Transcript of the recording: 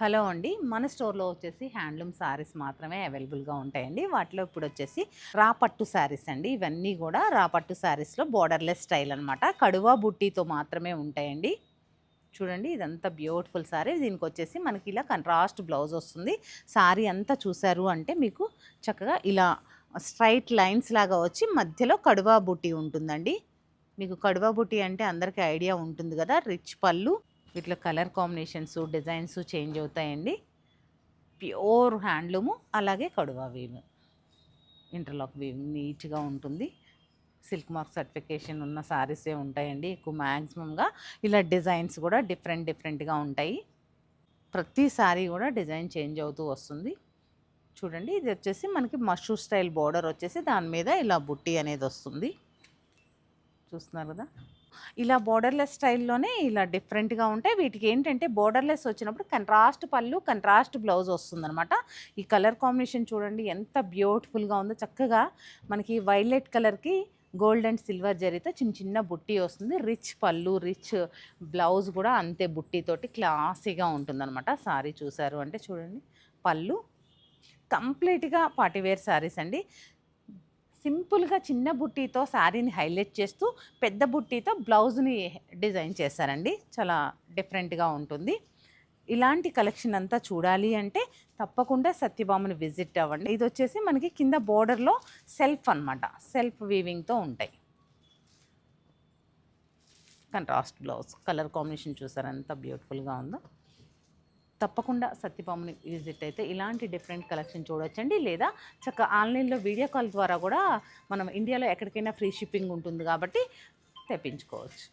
Hello అండి. మన స్టోర్‌లో వచ్చేసి హ్యాండ్లూమ్ శారీస్ మాత్రమే అవైలబుల్‌గా ఉంటాయండి. వాటిలో ఇప్పుడు వచ్చేసి రా పట్టు శారీస్ అండి. ఇవన్నీ కూడా రా పట్టు శారీస్‌లో బోర్డర్‌లెస్ స్టైల్ అనమాట. కడువా బుట్టీతో మాత్రమే ఉంటాయండి. చూడండి ఇదంతా బ్యూటిఫుల్ శారీ. దీనికి వచ్చేసి మనకి ఇలా కంట్రాస్ట్ బ్లౌజ్ వస్తుంది. శారీ అంతా చూసారు అంటే మీకు చక్కగా ఇలా స్ట్రైట్ లైన్స్ లాగా వచ్చి మధ్యలో కడువా బుట్టి ఉంటుందండి. మీకు కడువా బుట్టి అంటే అందరికీ ఐడియా ఉంటుంది కదా! రిచ్ పళ్ళు, వీటిలో కలర్ కాంబినేషన్స్, డిజైన్స్ చేంజ్ అవుతాయండి. ప్యూర్ హ్యాండ్లూము, అలాగే కడువా వీవ్, ఇంటర్లాక్ వీవ్ నీట్గా ఉంటుంది. సిల్క్ మార్క్ సర్టిఫికేషన్ ఉన్న శారీసే ఉంటాయండి ఎక్కువ మ్యాక్సిమంగా. ఇలా డిజైన్స్ కూడా డిఫరెంట్గా ఉంటాయి. ప్రతి శారీ కూడా డిజైన్ చేంజ్ అవుతూ వస్తుంది. చూడండి ఇది వచ్చేసి మనకి మష్రూ స్టైల్ బోర్డర్ వచ్చేసి దాని మీద ఇలా బుట్టి అనేది వస్తుంది. చూస్తున్నారు కదా, ఇలా బోర్డర్లెస్ స్టైల్లోనే ఇలా డిఫరెంట్గా ఉంటాయి. వీటికి ఏంటంటే బోర్డర్లెస్ వచ్చినప్పుడు కంట్రాస్ట్ పళ్ళు, కంట్రాస్ట్ బ్లౌజ్ వస్తుందన్నమాట. ఈ కలర్ కాంబినేషన్ చూడండి ఎంత బ్యూటిఫుల్గా ఉందో. చక్కగా మనకి వైలెట్ కలర్కి గోల్డ్ అండ్ సిల్వర్ జరీతో చిన్న చిన్న బుట్టి వస్తుంది. రిచ్ పళ్ళు, రిచ్ బ్లౌజ్ కూడా అంతే బుట్టితోటి క్లాసీగా ఉంటుందన్నమాట. సారీ చూసారు అంటే చూడండి, పళ్ళు కంప్లీట్గా పార్టీవేర్ శారీస్ అండి. సింపుల్గా చిన్న బుట్టీతో శారీని హైలైట్ చేస్తూ పెద్ద బుట్టీతో బ్లౌజ్ని డిజైన్ చేశారండి. చాలా డిఫరెంట్గా ఉంటుంది. ఇలాంటి కలెక్షన్ అంతా చూడాలి అంటే తప్పకుండా సత్యభామని విజిట్ అవ్వండి. ఇది వచ్చేసి మనకి కింద బోర్డర్లో సెల్ఫ్ అనమాట, సెల్ఫ్ వీవింగ్తో ఉంటాయి. కంట్రాస్ట్ బ్లౌజ్, కలర్ కాంబినేషన్ చూసారు ఎంత బ్యూటిఫుల్గా ఉందో. తప్పకుండా సత్యభామని విజిట్ అయితే ఇలాంటి డిఫరెంట్ కలెక్షన్ చూడొచ్చండి. లేదా చక్కగా ఆన్లైన్లో వీడియో కాల్ ద్వారా కూడా మనం ఇండియాలో ఎక్కడికైనా ఫ్రీ షిప్పింగ్ ఉంటుంది కాబట్టి తెప్పించుకోవచ్చు.